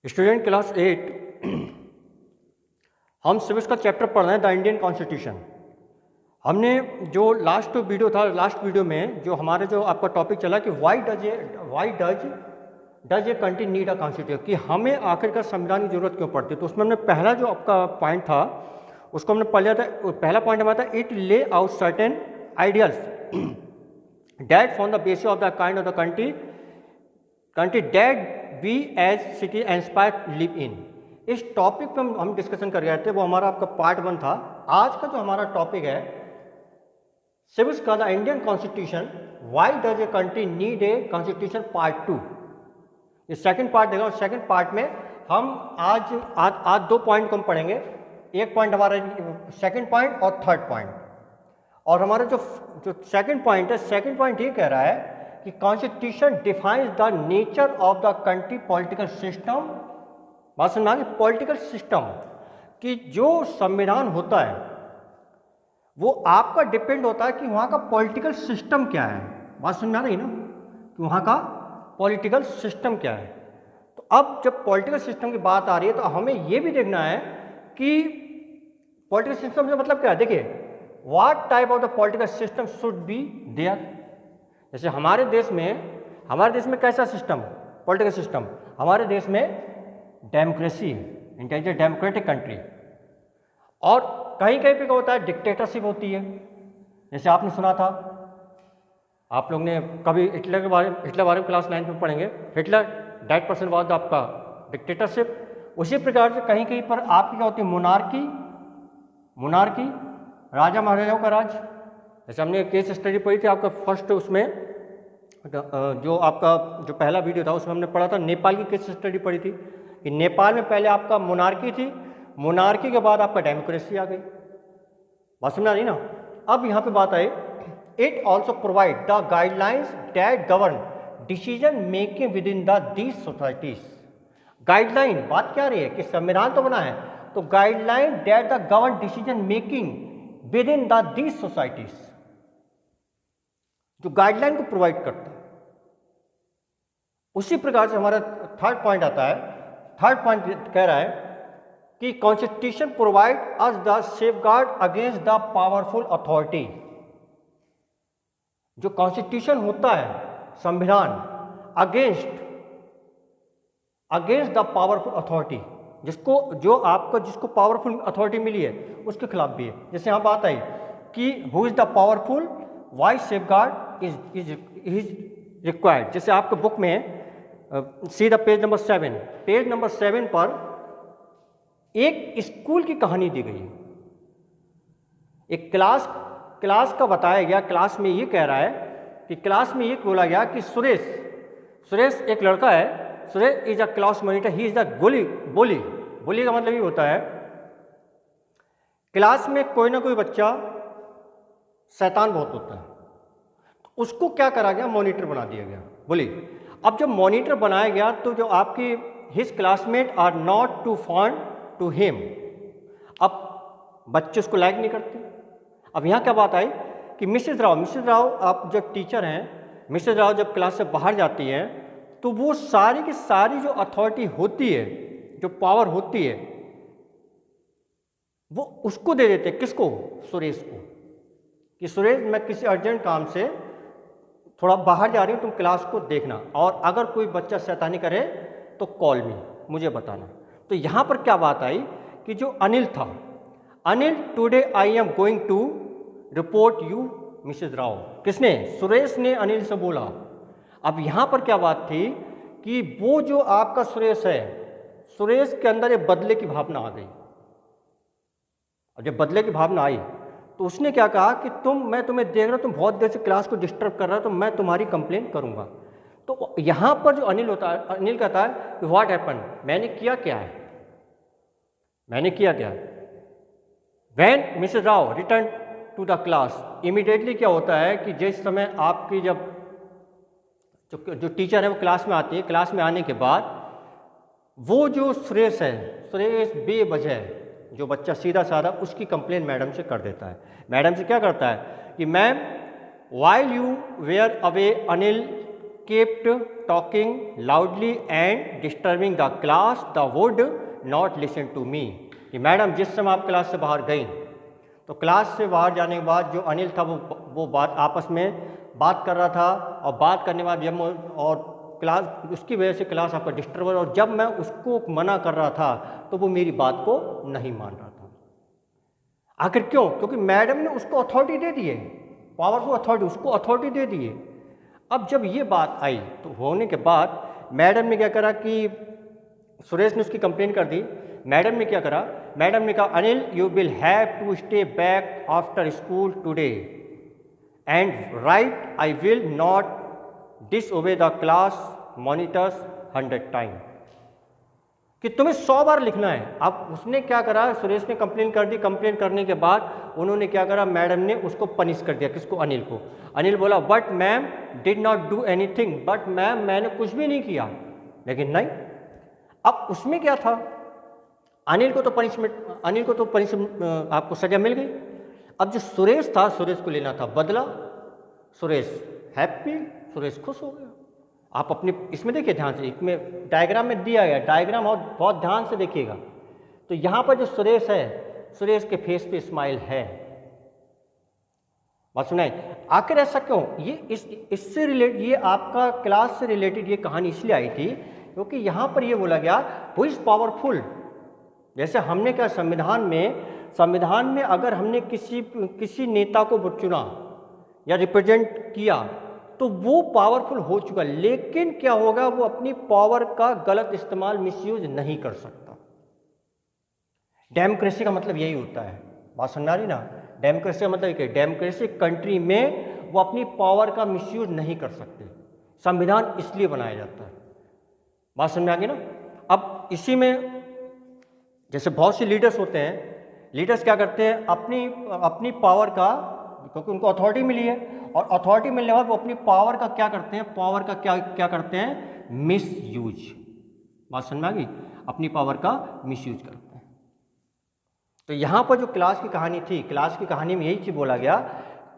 Student class 8 हम civics का chapter पढ़ रहे हैं द इंडियन कॉन्स्टिट्यूशन। हमने जो लास्ट वीडियो में जो हमारे जो आपका टॉपिक चला कि why does a country need a constitution, कि हमें आखिरकार संविधान की जरूरत क्यों पड़ती है। तो उसमें हमने पहला जो आपका पॉइंट था उसको हमने पढ़ लिया था। पहला पॉइंट हमारा था it lay out certain ideals that form the basis of the kind of the country that we as city inspire live in. इस टॉपिक पे हम डिस्कशन कर रहे थे, वो हमारा आपका पार्ट 1 था। आज का जो हमारा टॉपिक है सिविक्स का the Indian constitution, why does a country need a constitution part 2। ये सेकंड पार्ट देगा और सेकंड पार्ट में हम आज 2 पॉइंट को हम पढ़ेंगे। एक पॉइंट हमारा सेकंड पॉइंट और थर्ड पॉइंट। और हमारा जो सेकंड पॉइंट है, सेकंड पॉइंट ये कह रहा है कि constitution defines the nature of the country political system. बात समझ में, पॉलिटिकल सिस्टम कि जो संविधान होता है वो आपका डिपेंड होता है कि वहाँ का पॉलिटिकल सिस्टम क्या है। बात समझ में आ रही ना, कि वहाँ का पॉलिटिकल सिस्टम क्या है। तो अब जब पॉलिटिकल सिस्टम की बात आ रही है तो हमें ये भी देखना है कि पॉलिटिकल सिस्टम से मतलब क्या है। देखिए, what type of the political system should be there. जैसे हमारे देश में कैसा सिस्टम, पॉलिटिकल सिस्टम, हमारे देश में डेमोक्रेसी है, India is a democratic country. और कहीं कहीं पे क्या होता है, डिक्टेटरशिप होती है। जैसे आपने सुना था, आप लोग ने कभी हिटलर बारे में क्लास 9 में पढ़ेंगे। हिटलर डेट पर्सन वाज आपका डिक्टेटरशिप। उसी प्रकार से कहीं कहीं पर आपकी क्या होती है, मोनार्की, राजा महाराजाओं का राज। जैसे हमने केस स्टडी पढ़ी थी आपका फर्स्ट, उसमें जो आपका जो पहला वीडियो था उसमें हमने पढ़ा था, नेपाल की केस स्टडी पढ़ी थी कि नेपाल में पहले आपका मोनार्की थी, मोनार्की के बाद आपका डेमोक्रेसी आ गई। बात समझ आ रही ना। अब यहाँ पे बात आई, it also provide the guidelines that govern decision making within the these societies. Guideline, बात क्या रही है कि संविधान तो बना है, तो guideline that the govern decision making within the these societies, जो गाइडलाइन को प्रोवाइड करता है। उसी प्रकार से हमारा थर्ड पॉइंट आता है। थर्ड पॉइंट कह रहा है कि constitution provide us the safeguard against the powerful authority. जो कॉन्स्टिट्यूशन होता है, संविधान, अगेंस्ट द पावरफुल अथॉरिटी, जिसको पावरफुल अथॉरिटी मिली है उसके खिलाफ भी है। जैसे यहाँ बात आई कि who is the powerful, why safeguard is required. जैसे आपके बुक में see the page number 7, page number 7 पर एक स्कूल की कहानी दी गई है। एक क्लास का बताया गया। क्लास में ये कह रहा है कि क्लास में ये बोला गया कि सुरेश एक लड़का है, Suresh is a class monitor, he is the बुली का मतलब ये होता है क्लास में कोई ना कोई बच्चा शैतान बहुत होता है, तो उसको क्या करा गया, मॉनिटर बना दिया गया, बुली। अब जब मॉनिटर बनाया गया तो जो आपकी his classmate are not too fond to him, अब बच्चे उसको लाइक नहीं करते। अब यहाँ क्या बात आई कि मिसेज राव आप जब टीचर हैं, मिसेज राव जब क्लास से बाहर जाती हैं तो वो सारी की सारी जो अथॉरिटी होती है, जो पावर होती है, वो उसको दे देते हैं। किसको? सुरेश को, कि सुरेश मैं किसी अर्जेंट काम से थोड़ा बाहर जा रही हूँ, तुम क्लास को देखना, और अगर कोई बच्चा शैतानी करे तो कॉल मी, मुझे बताना। तो यहाँ पर क्या बात आई कि जो अनिल था, Anil today I am going to report you Mrs Rao. किसने? सुरेश ने अनिल से बोला। अब यहाँ पर क्या बात थी कि वो जो आपका सुरेश है, सुरेश के अंदर एक बदले की भावना आ गई। और जब बदले की भावना आई तो उसने क्या कहा कि मैं तुम्हें देख रहा हूँ, तुम बहुत देर से क्लास को डिस्टर्ब कर रहा है, तो मैं तुम्हारी कंप्लेन करूँगा। तो यहाँ पर जो अनिल कहता है कि व्हाट हैपन, मैंने किया क्या है। When Mrs Rao return to the class, immediately क्या होता है कि जिस समय आपकी जब जो टीचर है वो क्लास में आती है, क्लास में आने के बाद वो जो सुरेश बेवजह जो बच्चा सीधा साधा उसकी कंप्लेन मैडम से कर देता है। मैडम से क्या करता है कि ma'am while you were away Anil kept talking loudly and disturbing the class, the would not listen to me। कि मैडम जिस समय आप क्लास से बाहर गई तो क्लास से बाहर जाने के बाद जो अनिल था वो बात आपस में बात कर रहा था, और बात करने के बाद जब और क्लास उसकी वजह से क्लास आपका डिस्टर्ब हो, और जब मैं उसको मना कर रहा था तो वो मेरी बात को नहीं मान रहा था। आखिर क्यों? क्योंकि मैडम ने उसको अथॉरिटी दे दी है, पावरफुल अथॉरिटी, उसको अथॉरिटी दे दी है। अब जब ये बात आई तो होने के बाद मैडम ने क्या करा कि सुरेश ने उसकी कंप्लेन कर दी। मैडम ने क्या करा, मैडम ने कहा Anil you will have to stay back after school today and write I will not disobey the class monitors 100 time. कि तुम्हें 100 बार लिखना है। अब उसने क्या करा, सुरेश ने कंप्लेन कर दी। कंप्लेन करने के बाद उन्होंने क्या करा, मैडम ने उसको पनिश कर दिया। किसको? अनिल को। अनिल बोला but ma'am did not do anything, but ma'am मैंने कुछ भी नहीं किया। लेकिन नहीं, अब उसमें क्या था, अनिल को तो पनिशमेंट आपको सजा मिल गई। अब जो सुरेश था, सुरेश को लेना था बदला। सुरेश हैप्पी, सुरेश खुश हो गया। आप अपने इसमें देखिए ध्यान से, इसमें डायग्राम में दिया गया, डायग्राम और बहुत ध्यान से देखिएगा। तो यहाँ पर जो सुरेश है, सुरेश के फेस पे स्माइल है। बात सुनाए, आखिर ऐसा क्यों? ये इससे रिलेटेड, ये आपका क्लास से रिलेटेड ये कहानी इसलिए आई थी क्योंकि यहाँ पर ये बोला गया हु इज पावरफुल। जैसे हमने क्या संविधान में अगर हमने किसी नेता को चुना या रिप्रेजेंट किया तो वो पावरफुल हो चुका, लेकिन क्या होगा, वो अपनी पावर का गलत इस्तेमाल, मिसयूज नहीं कर सकता। डेमोक्रेसी का मतलब यही होता है। बात समझ आ रही ना? डेमोक्रेसी का मतलब क्या? डेमोक्रेसी कंट्री में वो अपनी पावर का मिसयूज नहीं कर सकते। संविधान इसलिए बनाया जाता है। बात समझ आ गई ना? अब इसी में जैसे बहुत से लीडर्स होते हैं, लीडर्स क्या करते हैं, अपनी पावर का, क्योंकि उनको अथॉरिटी मिली है, और अथॉरिटी मिलने के बाद वो अपनी पावर का क्या करते हैं, पावर का क्या करते हैं, मिस यूज। बात समझ में आ गई? अपनी पावर का मिस यूज करते हैं। तो यहाँ पर जो क्लास की कहानी थी, क्लास की कहानी में यही चीज बोला गया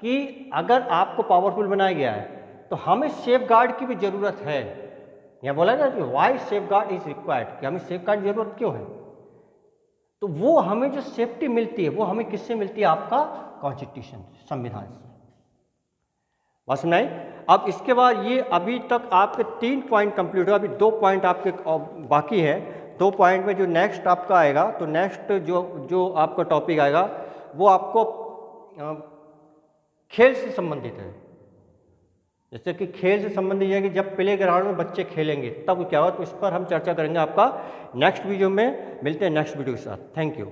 कि अगर आपको पावरफुल बनाया गया है तो हमें सेफ गार्ड की भी जरूरत है। यहाँ बोला गया कि why safeguard is required, कि हमें सेफ गार्ड की जरूरत क्यों है? तो वो हमें जो सेफ्टी मिलती है वो हमें किससे मिलती है? आपका कॉन्स्टिट्यूशन, संविधान से। बात सुनाई? अब इसके बाद ये अभी तक आपके 3 पॉइंट कंप्लीट हुआ, अभी 2 पॉइंट आपके बाकी है। 2 पॉइंट में जो नेक्स्ट आपका आएगा, तो नेक्स्ट जो आपका टॉपिक आएगा वो आपको खेल से संबंधित है। जैसे कि खेल से संबंधित है कि जब प्ले ग्राउंड में बच्चे खेलेंगे तब क्या हो, तो इस पर हम चर्चा करेंगे। आपका नेक्स्ट वीडियो में मिलते हैं, नेक्स्ट वीडियो के साथ। Thank you.